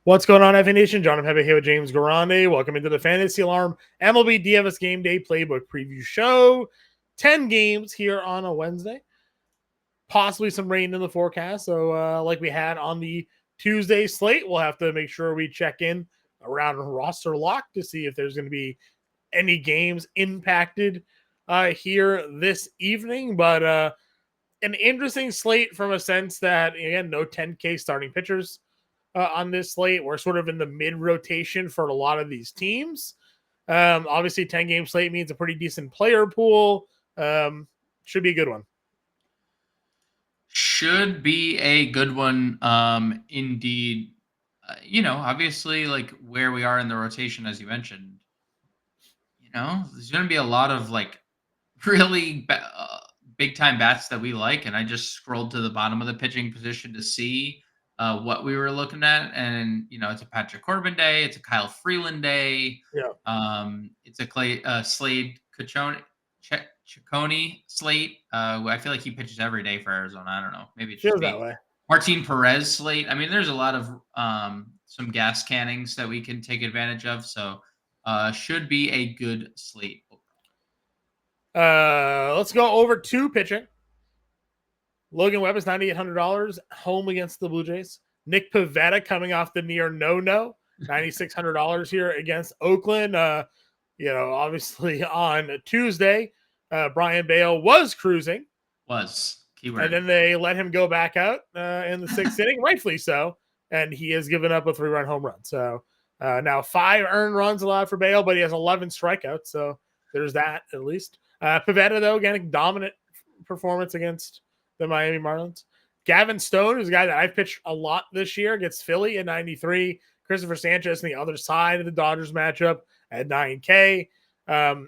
What's going on, FA Nation? John Impemba here with James Grande. Welcome into the Fantasy Alarm MLB DFS Game Day Playbook Preview Show. 10 games here on a Wednesday. Possibly some rain in the forecast. So like we had on the Tuesday slate, we'll have to make sure we check in around roster lock to see if there's going to be any games impacted here this evening. But an interesting slate from a sense that, again, no 10K starting pitchers on this slate. We're sort of in the mid-rotation for a lot of these teams. Obviously, 10-game slate means a pretty decent player pool. Should be a good one. Should be a good one, indeed. Obviously, like where we are in the rotation, as you mentioned, there's going to be a lot of really big-time bats that we like. And I just scrolled to the bottom of the pitching position to see what we were looking at. And, it's a Patrick Corbin day. It's a Kyle Freeland day. Yeah. It's a Slade Ciccone slate. I feel like he pitches every day for Arizona. I don't know. Maybe it's just Feels me. that way. Martin Perez slate. I mean, there's a lot of some gas cannings that we can take advantage of. So should be a good slate. Let's go over to pitching. Logan Webb is $9,800 home against the Blue Jays. Nick Pivetta coming off the near no-no, $9,600 here against Oakland. Obviously on Tuesday, Brian Bale was cruising. Keyword. And then they let him go back out in the sixth inning, rightfully so. And he has given up a 3-run home run. So now 5 earned runs allowed for Bale, but he has 11 strikeouts. So there's that at least. Pivetta, though, again, dominant performance against the Miami Marlins. Gavin Stone, who's a guy that I've pitched a lot this year, gets Philly at 93. Christopher Sanchez on the other side of the Dodgers matchup at 9K.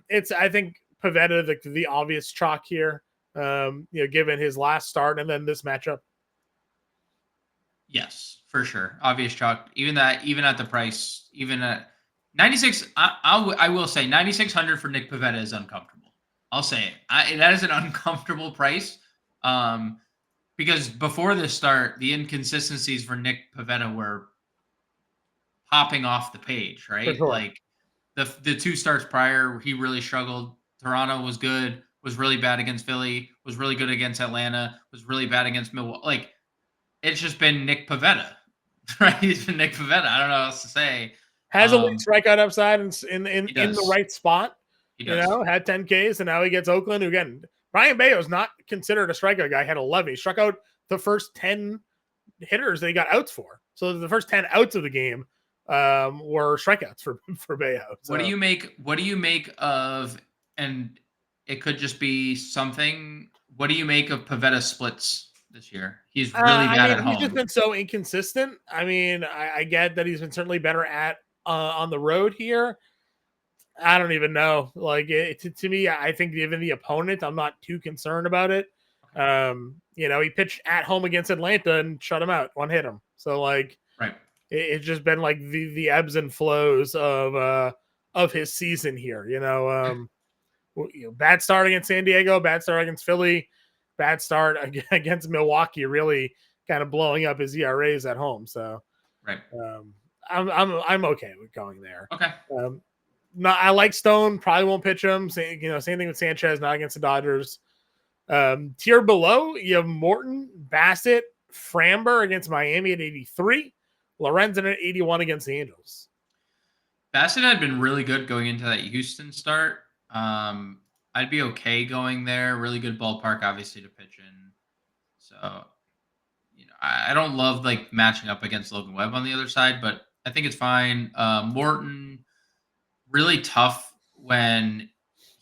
It's, I think, Pivetta the obvious chalk here, given his last start and then this matchup. Yes, for sure. Obvious chalk. Even at the price, even at 96, I will say 9,600 for Nick Pivetta is uncomfortable. I'll say it. That is an uncomfortable price. Because before this start, the inconsistencies for Nick Pivetta were popping off the page, right? Sure. Like the 2 starts prior, he really struggled. Toronto was good, was really bad against Philly, was really good against Atlanta, was really bad against Milwaukee. Like, it's just been Nick Pivetta, right? He's been Nick Pivetta. I don't know what else to say. Has a late strikeout upside in the right spot. Had 10 Ks, and now he gets Oakland. Who, again, Brian Bayo is not considered a strikeout guy. Had 11. He struck out the first 10 hitters that he got outs for. So the first 10 outs of the game were strikeouts for Bayo. So. What do you make of? And it could just be something. What do you make of Pivetta splits this year? He's really bad at home. He's just been so inconsistent. I mean, I get that he's been certainly better at on the road here. I don't even know. Like, to me, I think given the opponent, I'm not too concerned about it. He pitched at home against Atlanta and shut him out. One hit him. So, like, right. It's just been like the ebbs and flows of his season here. Bad start against San Diego, bad start against Philly, bad start against Milwaukee, really kind of blowing up his ERAs at home. So, right. I'm okay with going there. Okay. I like Stone. Probably won't pitch him. Same thing with Sanchez. Not against the Dodgers. Tier below, you have Morton, Bassett, Framber against Miami at 83. Lorenzen at 81 against the Angels. Bassett had been really good going into that Houston start. I'd be okay going there. Really good ballpark, obviously, to pitch in. So, I don't love like matching up against Logan Webb on the other side, but I think it's fine. Morton, really tough when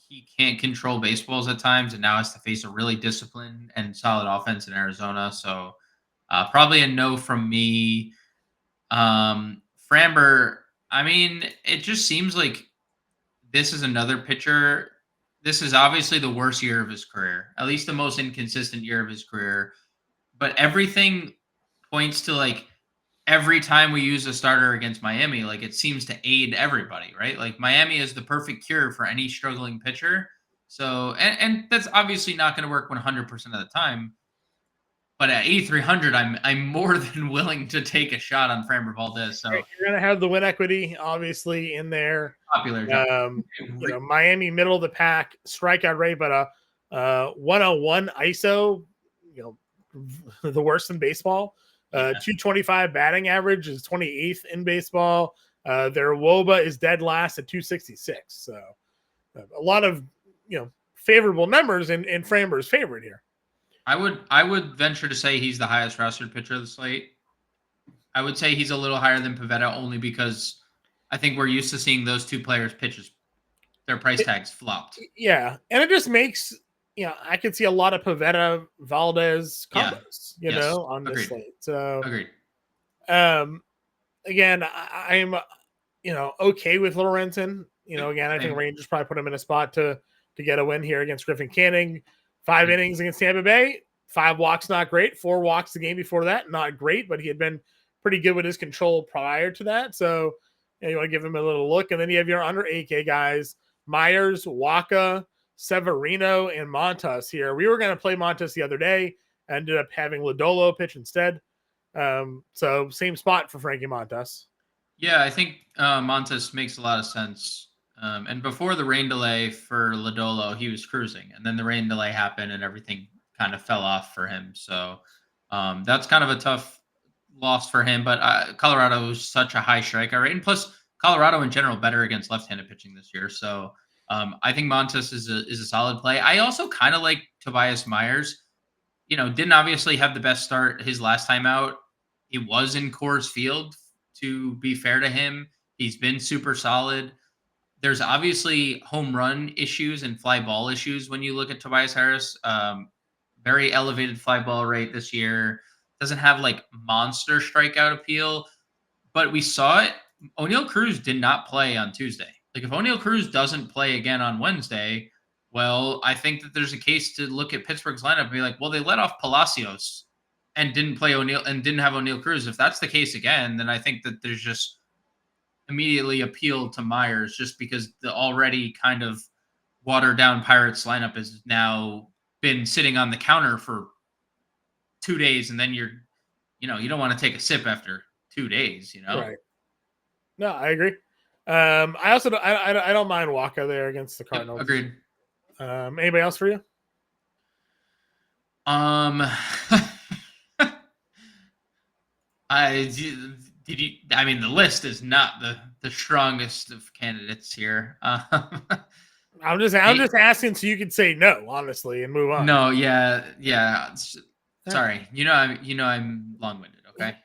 he can't control baseballs at times, and now has to face a really disciplined and solid offense in Arizona. So, probably a no from me. Framber, I mean, it just seems like this is another pitcher. This is obviously the worst year of his career, at least the most inconsistent year of his career. But everything points to like every time we use a starter against Miami, like it seems to aid everybody, right? Like Miami is the perfect cure for any struggling pitcher. So, and that's obviously not going to work 100% of the time. But at 8,300, I'm more than willing to take a shot on Framber Valdez. So You're going to have the win equity, obviously, in there. popular. Miami, middle of the pack, strikeout rate, but a 101 ISO, the worst in baseball. 225 batting average is 28th in baseball. Their WOBA is dead last at 266. So a lot of favorable numbers in Framber's favorite here. I would venture to say he's the highest rostered pitcher of the slate. I would say he's a little higher than Pivetta only because I think we're used to seeing those two players pitches. Their price tags flopped. Yeah, and it just makes I could see a lot of Pivetta Valdez combos, on this slate. So agreed. Again, I'm okay with Lorenzen. Again, I think Rangers probably put him in a spot to get a win here against Griffin Canning. 5 innings against Tampa Bay, 5 walks, not great. 4 walks the game before that, not great, but he had been pretty good with his control prior to that. So you want to give him a little look. And then you have your under 8K guys, Myers, Waka, Severino, and Montas here. We were going to play Montas the other day. Ended up having Lodolo pitch instead. So same spot for Frankie Montas. Yeah, I think Montas makes a lot of sense. And before the rain delay for Lodolo, he was cruising. And then the rain delay happened and everything kind of fell off for him. So that's kind of a tough loss for him. But Colorado was such a high strikeout rate. And plus, Colorado in general better against left-handed pitching this year. So I think Montas is a solid play. I also kind of like Tobias Myers. Didn't obviously have the best start his last time out. He was in Coors Field. To be fair to him, he's been super solid. There's obviously home run issues and fly ball issues when you look at Tobias Harris. Very elevated fly ball rate this year. Doesn't have like monster strikeout appeal, but we saw it. O'Neal Cruz did not play on Tuesday. Like if O'Neal Cruz doesn't play again on Wednesday, well, I think that there's a case to look at Pittsburgh's lineup and be like, well, they let off Palacios and didn't play O'Neal and didn't have O'Neal Cruz. If that's the case again, then I think that there's just immediately appeal to Myers just because the already kind of watered down Pirates lineup has now been sitting on the counter for 2 days. And then you don't want to take a sip after 2 days, Right. No, I agree. I also I don't mind Waka there against the Cardinals. Yep, agreed. Anybody else for you? The list is not the strongest of candidates here. I'm just asking so you could say no, honestly, and move on. No, yeah. Sorry, I'm long-winded. Okay.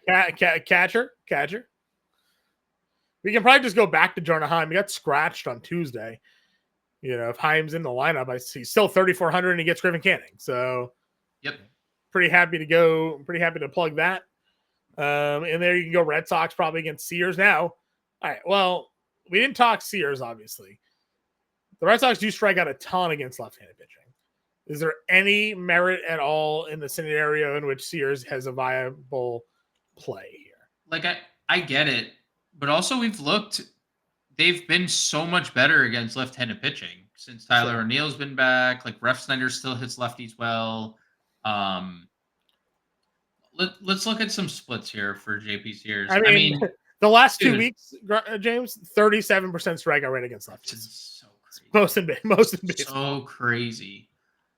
Catcher. We can probably just go back to Jonah Heim. He got scratched on Tuesday. If Heim's in the lineup, I see still 3,400 and he gets Griffin Canning. So, yep. Pretty happy to plug that. And there you can go Red Sox probably against Sears now. All right. Well, we didn't talk Sears, obviously. The Red Sox do strike out a ton against left-handed pitching. Is there any merit at all in the scenario in which Sears has a viable play here? Like I get it, but also we've looked. They've been so much better against left-handed pitching since Tyler O'Neill's been back. Like Ref Snyder still hits lefties well. Let's look at some splits here for JP Sears. I mean the last 2 weeks, James, 37% strikeout rate against lefties. So crazy. Most in baseball. So crazy.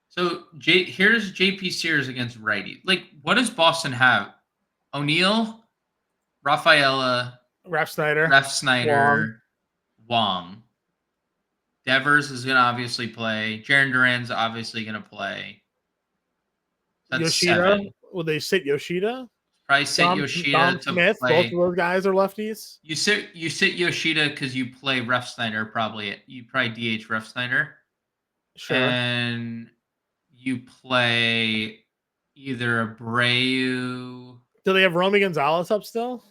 So here's JP Sears against righty. Like, what does Boston have? O'Neill, Rafaela, Ref Snyder, Wong. Devers is going to obviously play. Jarren Duran's obviously going to play. That's Yoshida. 7. Will they sit Yoshida? Probably sit Yoshida Dom to Smith. play. Both of those guys are lefties. You sit Yoshida because you play Ref Snyder. You probably DH Ref Snyder. Sure. And you play either Abreu. Do they have Romy Gonzalez up still?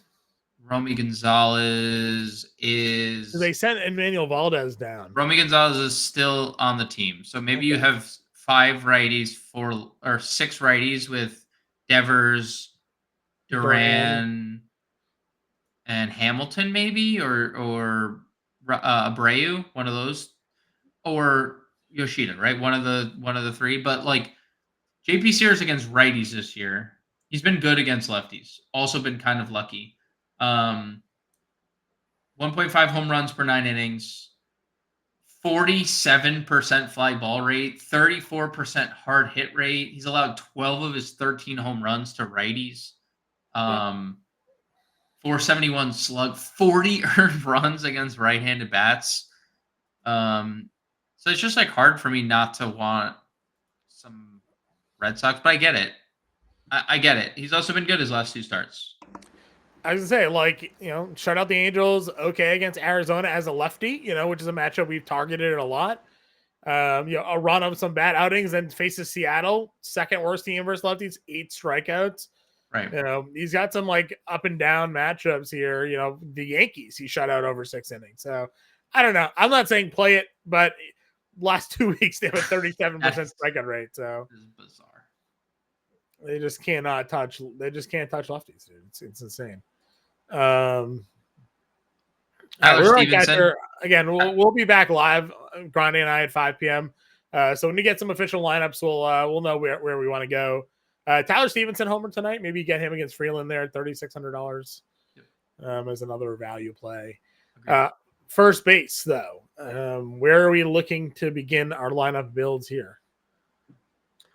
Romy Gonzalez is. They sent Emmanuel Valdez down. Romy Gonzalez is still on the team. So maybe you have 5 righties or 6 righties with Devers, Duran, and Hamilton, maybe, or Abreu, one of those, or Yoshida, right? One of the 3. But like JP Sears against righties this year, He's been good against lefties. Also been kind of lucky. 1.5 home runs per 9 innings. 47% fly ball rate, 34% hard hit rate. He's allowed 12 of his 13 home runs to righties. Yeah. 471 slug, 40 earned runs against right-handed bats. So it's just like hard for me not to want some Red Sox, but I get it. I get it. He's also been good his last 2 starts. I was gonna say, like, shut out the Angels, okay, against Arizona as a lefty, which is a matchup we've targeted a lot. A run of some bad outings, and faces Seattle, second worst team versus lefties, 8 strikeouts. Right. He's got some like up and down matchups here. The Yankees he shut out over 6 innings. So I don't know. I'm not saying play it, but last 2 weeks they have a 37% strikeout rate. So This is bizarre. they just cannot touch. They just can't touch lefties, dude. It's insane. Tyler Stevenson. Again, we'll be back live, Grande and I, at 5 p.m. So when we get some official lineups, we'll know where we want to go. Tyler Stevenson homer tonight. Maybe get him against Freeland there at $3,600 as another value play. First base, though. Where are we looking to begin our lineup builds here?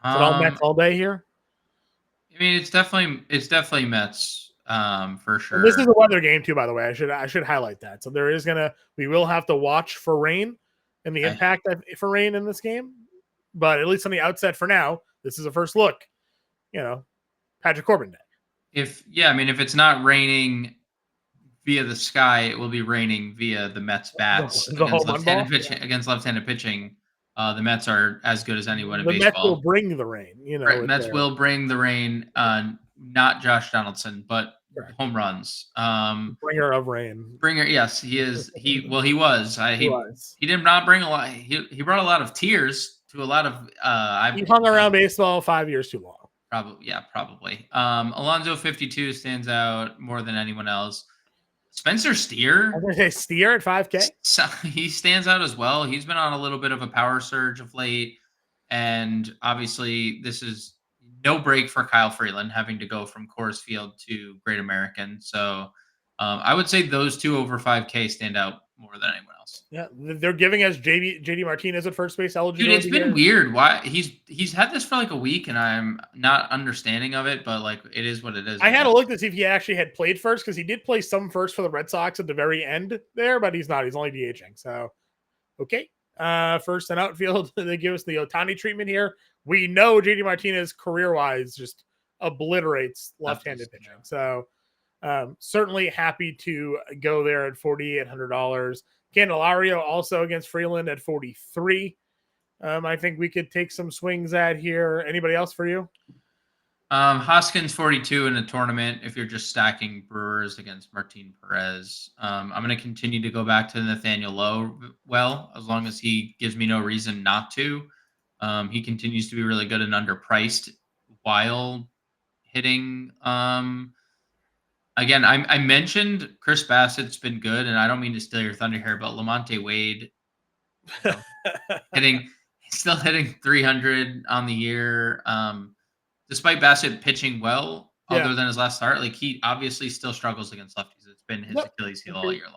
Is it all Mets all day here? I mean, it's definitely Mets for sure. And this is a weather game too, by the way. I should highlight that. So we will have to watch for rain and the impact for rain in this game. But at least on the outset for now, this is a first look. Patrick Corbin day. If it's not raining via the sky, it will be raining via the Mets bats against left-handed pitching. The Mets are as good as anyone in baseball. The Mets will bring the rain. Mets will bring the rain. Not Josh Donaldson, but home runs. Bringer of rain. Yes, he is. He was. He did not bring a lot. He brought a lot of tears to a lot of. He hung around baseball 5 years too long. Probably. Alonso 52 stands out more than anyone else. Spencer Steer. I'm gonna say Steer at 5K. So he stands out as well. He's been on a little bit of a power surge of late, and obviously this is no break for Kyle Freeland having to go from Coors Field to Great American. So I would say those 2 over 5K stand out more than anyone else. Yeah, they're giving us JD Martinez at first base eligible. Dude, it's been weird. Why he's had this for like a week, and I'm not understanding of it. But like, it is what it is. I had to look to see if he actually had played first, because he did play some first for the Red Sox at the very end there, but he's not. He's only DHing. So okay, first and outfield. They give us the Ohtani treatment here. We know JD Martinez career wise just obliterates left-handed pitching. So certainly happy to go there at $4,800. Candelario also against Freeland at 43. I think we could take some swings at here. Anybody else for you? Hoskins 42 in a tournament if you're just stacking Brewers against Martin Perez. I'm going to continue to go back to Nathaniel Lowe as long as he gives me no reason not to. He continues to be really good and underpriced while hitting. Again, I mentioned Chris Bassett's been good, and I don't mean to steal your thunder here, but Lamonte Wade still hitting 300 on the year. Despite Bassett pitching well, other than his last start, like he obviously still struggles against lefties. It's been his Achilles heel all year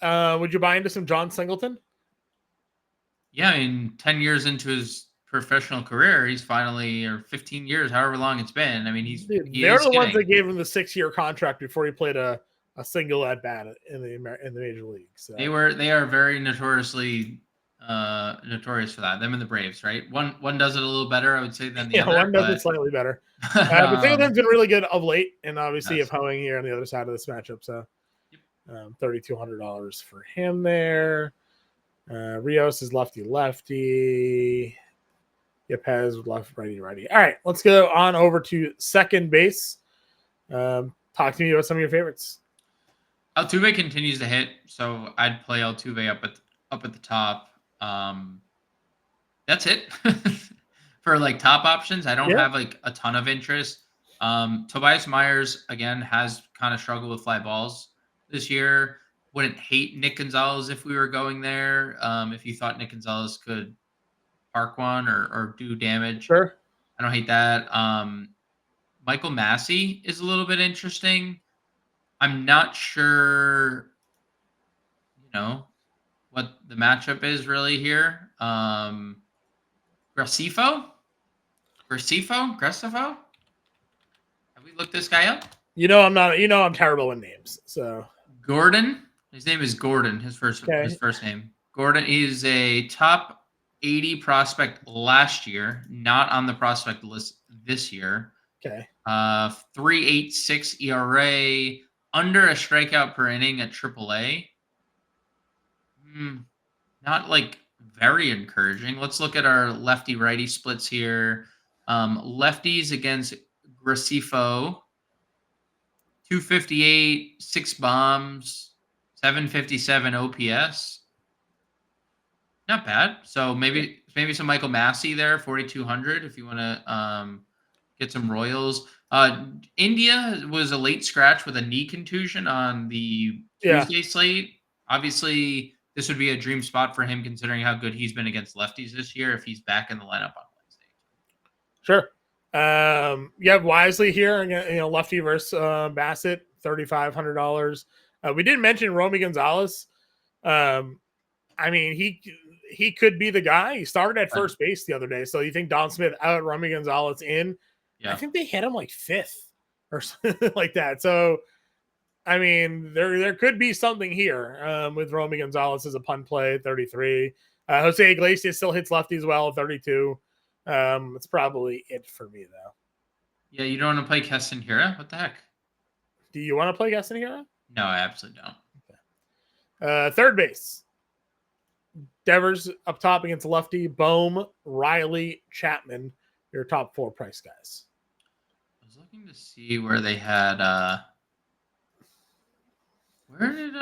long. Would you buy into some John Singleton? Yeah, I mean, 10 years into his professional career, he's finally, or 15 years, however long it's been. I mean, they're the ones that gave him the 6-year contract before he played a single at bat in the major league. So they are very notorious for that. Them and the Braves, right? One does it a little better, I would say, than the other. One does it slightly better. But Singleton's been really good of late, and obviously of Hoeing here on the other side of this matchup. So $3,200 for him there. Rios is lefty. Yepez left, righty. All right, let's go on over to second base. Talk to me about some of your favorites. Altuve continues to hit, so I'd play Altuve up at the top. That's it for like top options. I don't have like a ton of interest. Tobias Myers again has kind of struggled with fly balls this year. Wouldn't hate Nick Gonzalez if we were going there. If you thought Nick Gonzalez could park one or do damage. Sure. I don't hate that. Michael Massey is a little bit interesting. I'm not sure, what the matchup is really here. Gracefo? Gracefo? Have we looked this guy up? I'm not. I'm terrible with names. So Gordon. His name is Gordon. His first okay. name. Gordon is a top 80 prospect last year, not on the prospect list this year. Okay. 3.86 ERA, under a strikeout per inning at AAA. Not like very encouraging. Let's look at our lefty righty splits here. Lefties against Gracefo, 258, 6 bombs, 757 OPS. Not bad. So maybe some Michael Massey there, 4,200 if you want to get some Royals. India was a late scratch with a knee contusion on the Tuesday slate. Obviously, this would be a dream spot for him considering how good he's been against lefties this year if he's back in the lineup on Wednesday. Sure. You have Wisely here, lefty versus Bassett, $3,500. We didn't mention Romy Gonzalez. I mean, he could be the guy. He started at first base the other day. So you think Don Smith out, Romy Gonzalez in? Yeah. I think they hit him like 5th or something like that. So, I mean, there could be something here with Romy Gonzalez as a punt play, 33. Jose Iglesias still hits lefty as well, 32. It's probably it for me, though. Yeah, you don't want to play Keston Hiura? What the heck? Do you want to play Keston Hiura? No, I absolutely don't. Okay. Third base. Devers up top against lefty. Bohm, Riley, Chapman, your top 4 price guys. I was looking to see where they had where did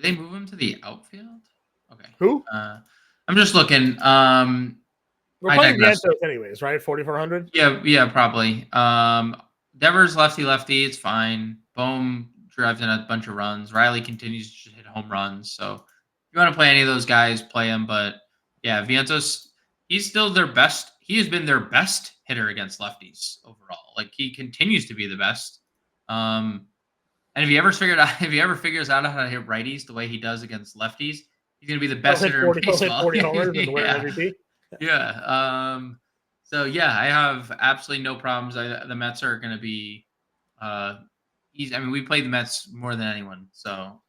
they move him to the outfield? Okay. Who? I'm just looking. We're playing Vientos anyways, right? 4,400? Yeah, probably. Devers lefty, it's fine. Bohm drives in a bunch of runs. Riley continues to hit home runs. So if you want to play any of those guys, play him. But yeah, Vientos, he's still their best. He has been their best hitter against lefties overall. Like he continues to be the best. And if he ever figures out how to hit righties the way he does against lefties, he's gonna be the best hitter in baseball. 40 homers and win MVP. Yeah. So yeah, I have absolutely no problems. The Mets are going to be easy. I mean, we played the Mets more than anyone. So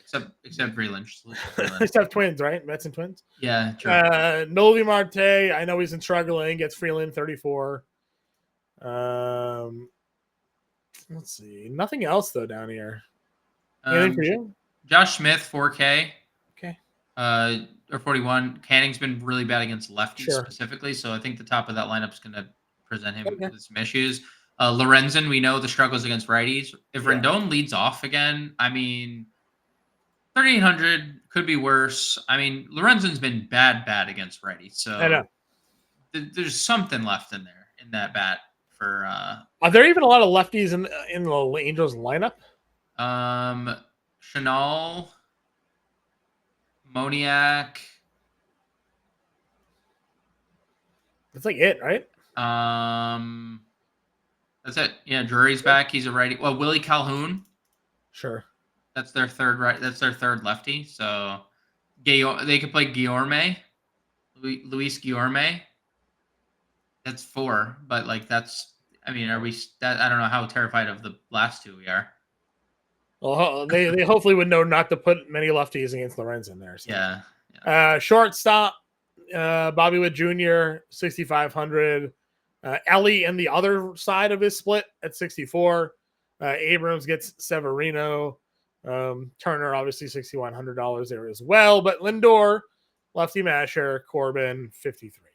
except Vreeland. Except Twins, right? Mets and Twins. Yeah. True. Noelvi Marte. I know he's been struggling. Gets Freeland 34. Let's see. Nothing else though down here. Anything for you? Josh Smith, 4K. Okay. Or 41. Canning's been really bad against lefties specifically, so I think the top of that lineup is going to present him with some issues. Lorenzen, we know the struggles against righties. If Rendon leads off again, I mean, 3,800 could be worse. I mean, Lorenzen's been bad against righties, so I know. There's something left in there in that bat for. Are there even a lot of lefties in the Angels lineup? Chanel. Moniak. That's like it, right? That's it. Yeah, Drury's back. He's a righty. Well, Willie Calhoun. Sure. That's their third right. That's their third lefty. So, they could play Guillorme, Luis Guillorme. That's 4, but like that's. I mean, are we? I don't know how terrified of the last 2 we are. Well, they hopefully would know not to put many lefties against Lorenzen there. So. Yeah. Shortstop, Bobby Witt Jr., 6,500. Ellie and the other side of his split at 64. Abrams gets Severino. Turner, obviously, $6,100 there as well. But Lindor, lefty masher, Corbin, 53.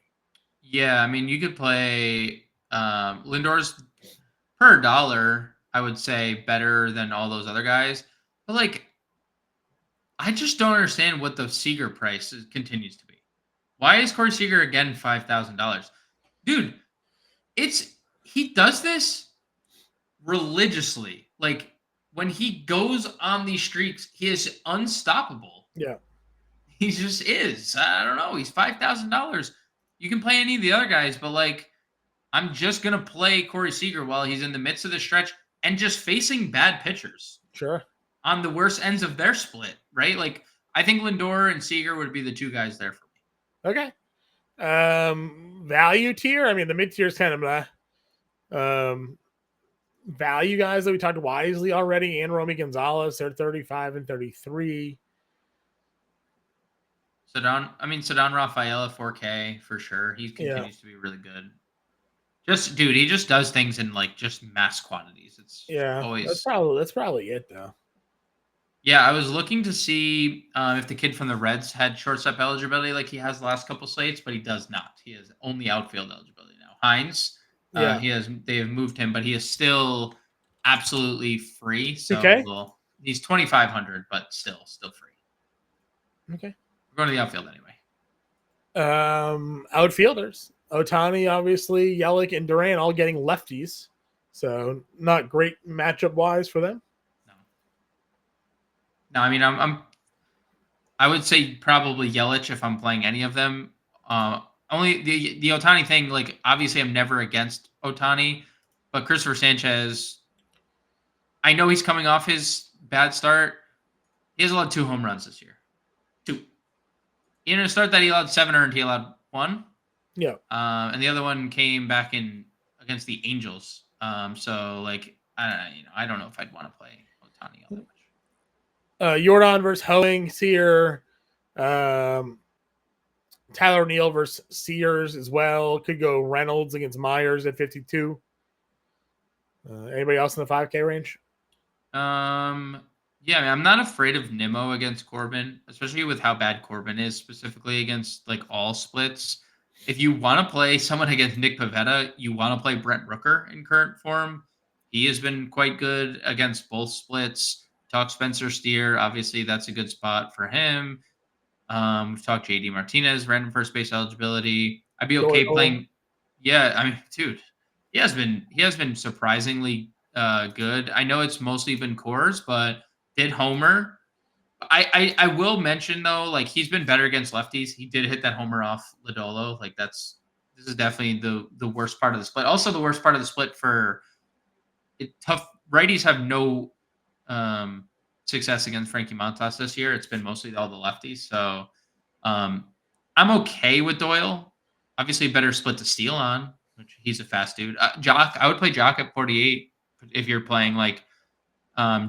Yeah, I mean, you could play Lindor's per dollar. I would say better than all those other guys. But like, I just don't understand what the Seager price continues to be. Why is Corey Seager again $5,000? Dude, he does this religiously. Like when he goes on these streaks, he is unstoppable. Yeah. He just is. I don't know. He's $5,000. You can play any of the other guys, but like, I'm just going to play Corey Seager while he's in the midst of the stretch and just facing bad pitchers Sure. on the worst ends of their split, right? Like, I think Lindor and Seager would be the two guys there for me. Okay. Value tier. I mean, the mid tier is kind of value guys that we talked wisely already. And Romy Gonzalez, they're 35 and 33. Cedon Rafaela 4K for sure. He continues to be really good. He just does things in like just mass quantities. It's always that's probably it though. Yeah, I was looking to see if the kid from the Reds had shortstop eligibility like he has the last couple slates, but he does not. He has only outfield eligibility now. Hines, they have moved him, but he is still absolutely free. So he's 2,500, but still free. Okay, we're going to the outfield anyway. Outfielders: Ohtani, obviously, Yelich, and Duran all getting lefties, so not great matchup wise for them. No, I mean, I would say probably Yelich if I'm playing any of them. Only the Ohtani thing, like obviously I'm never against Ohtani, but Christopher Sanchez, I know he's coming off his bad start. He has allowed 2 home runs this year. 2. In a start that he allowed 7 earned, he allowed 1. Yeah. And the other one came back in against the Angels. So like I don't know if I'd want to play Ohtani all that much. Jordan versus Hoeing here. Tyler O'Neill versus Sears as well. Could go Reynolds against Myers at 52. Anybody else in the 5K range? Yeah, I mean, I'm not afraid of Nimmo against Corbin, especially with how bad Corbin is specifically against like all splits. If you want to play someone against Nick Pivetta, you want to play Brent Rooker in current form. He has been quite good against both splits. Talk Spencer Steer. Obviously, that's a good spot for him. We've talked JD Martinez, random first base eligibility. I'd be okay playing. Yeah, I mean, dude, he has been surprisingly good. I know it's mostly been cores, but did homer. I will mention though, like he's been better against lefties. He did hit that homer off Lodolo. Like this is definitely the worst part of the split. Also, the worst part of the split for tough righties have no success against Frankie Montas this year. It's been mostly all the lefties. So I'm okay with Doyle. Obviously, better split to steal on, which he's a fast dude. Jock, I would play Jock at 48 if you're playing like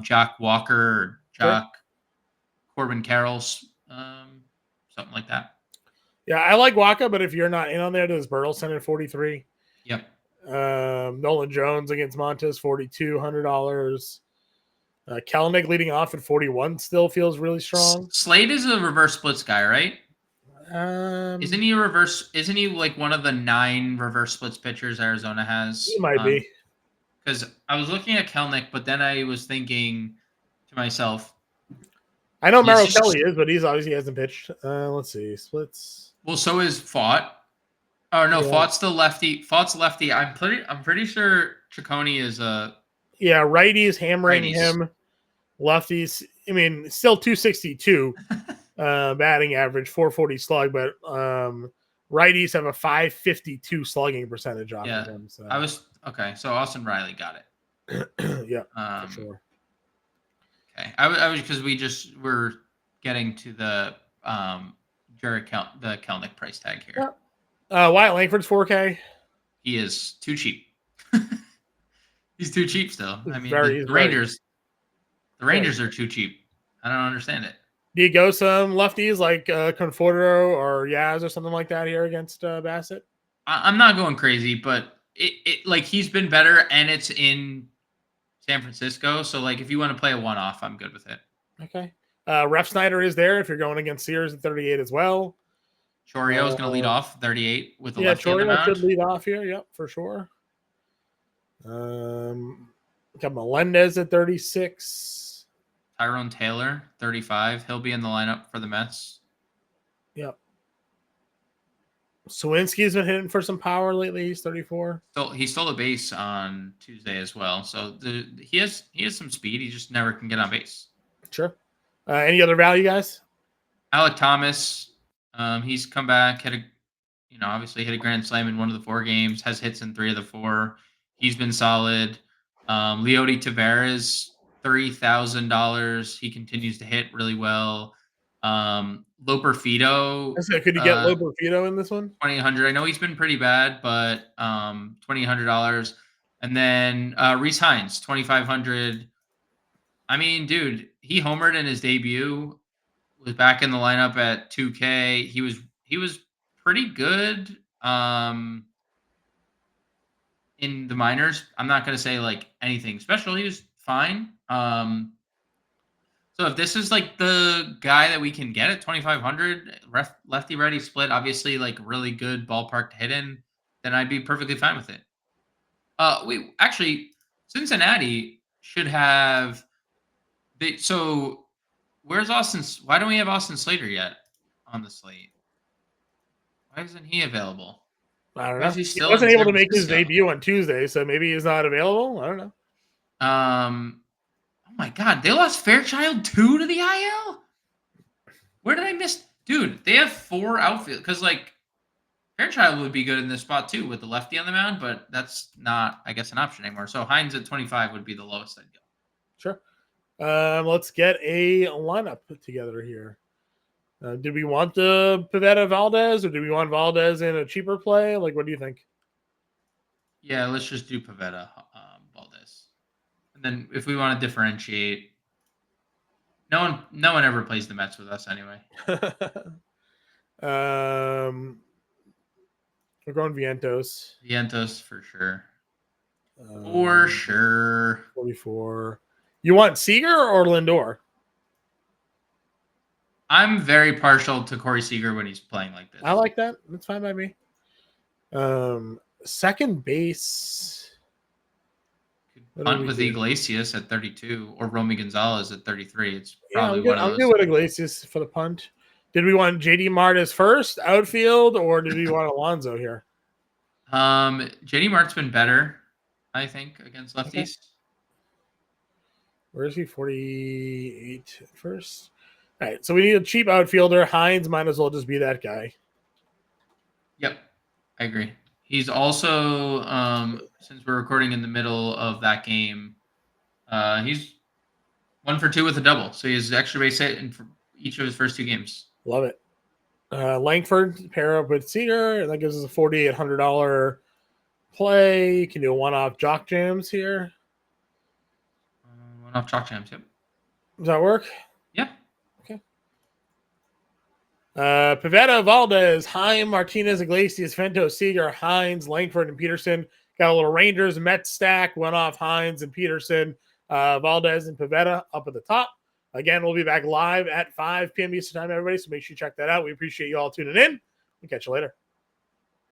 Jock Walker or Jock Corbin Carroll's, something like that. Yeah, I like Waka, but if you're not in on there, there's Burleson at 43. Yep. Nolan Jones against Montes, $4,200. Kelenic leading off at 41 still feels really strong. Slade is a reverse splits guy, right? Isn't he a reverse? Isn't he like one of the 9 reverse splits pitchers Arizona has? He might be. Because I was looking at Kelenic, but then I was thinking to myself, I know Merrill Kelly is, but he's obviously hasn't pitched. Let's see, splits. Well, so is Fought. Oh no, Fought's the lefty. Fought's lefty. I'm pretty sure Ciccone is a. Yeah, righties hammering him. Lefties. I mean, still 262 batting average, 440 slug, but righties have a 552 slugging percentage off of him. So So Austin Riley got it. Yeah, for sure. Okay, I was because we're getting to the the Kelenic price tag here. Yeah. Wyatt Langford's 4K. He is too cheap. He's too cheap still. I mean, the Rangers are too cheap. I don't understand it. Do you go some lefties like Conforto or Yaz or something like that here against Bassett? I'm not going crazy, but it like he's been better, and it's in San Francisco. So like, if you want to play a one-off, I'm good with it. Okay. Ref Snyder is there if you're going against Sears at 38 as well. Chorio is going to lead off 38 with a lefty on the mound. Chorio should lead off here. Yep, for sure. Got Melendez at 36. Tyrone Taylor, 35. He'll be in the lineup for the Mets. Yep. Sawinski's been hitting for some power lately. He's 34. So he stole a base on Tuesday as well. So he has some speed. He just never can get on base. Sure. Any other value guys? Alec Thomas, he's come back, had obviously hit a grand slam in one of the 4 games, has hits in 3 of the 4. He's been solid. Leody Taveras, $3,000. He continues to hit really well. Loper Fido, So could you get Loperfido in this one? 2,800. I know he's been pretty bad, but $2,800. And then Reese Hines, 2,500. I mean, dude, he homered in his debut. Was back in the lineup at 2K. He was pretty good in the minors. I'm not gonna say like anything special. He was fine. So if this is like the guy that we can get at 2,500, lefty righty split, obviously like really good ballpark to hit in, then I'd be perfectly fine with it. We actually Cincinnati should have so where's Austin? Why don't we have Austin Slater yet on the slate? Why isn't he available? I don't Why know. is he He still in wasn't able San to make his Francisco? debut on Tuesday, so maybe he's not available. I don't know. Oh my God, they lost Fairchild 2 to the IL? Where did I miss? Dude, they have 4 outfield because like Fairchild would be good in this spot too with the lefty on the mound, but that's not, I guess, an option anymore. So Hines at 25 would be the lowest I'd go. Sure. Let's get a lineup put together here. Did we want the Pivetta Valdez, or do we want Valdez in a cheaper play? Like, what do you think? Yeah, let's just do Pavetta, Valdez, and then if we want to differentiate, no one ever plays the Mets with us anyway. We're going Vientos. Vientos for sure. For sure. 44. You want Seager or Lindor? I'm very partial to Corey Seager when he's playing like this. I like that. That's fine by me. Second base. Hunt with Iglesias at 32 or Romy Gonzalez at 33. It's probably one of those. I'm good with Iglesias for the punt. Did we want JD Martinez first, outfield, or did we want Alonso here? JD Mart's been better, I think, against lefties. Okay. Where is he? 48 at first. All right, so we need a cheap outfielder. Hines might as well just be that guy. Yep, I agree. He's also, since we're recording in the middle of that game, he's 1 for 2 with a double. So he has extra base hit in each of his first 2 games. Love it. Langford pair up with Seager. That gives us a $4,800 play. You can do a one-off jock jams here. One-off jock jams, yep. Does that work? Yeah. Okay. Pivetta, Valdez, Heim, Martinez, Iglesias, Fento, Seager, Hines, Langford, and Peterson. Got a little Rangers Mets stack. One off Hines and Peterson, Valdez, and Pivetta up at the top. Again, we'll be back live at 5 p.m. Eastern time, everybody. So make sure you check that out. We appreciate you all tuning in. We'll catch you later.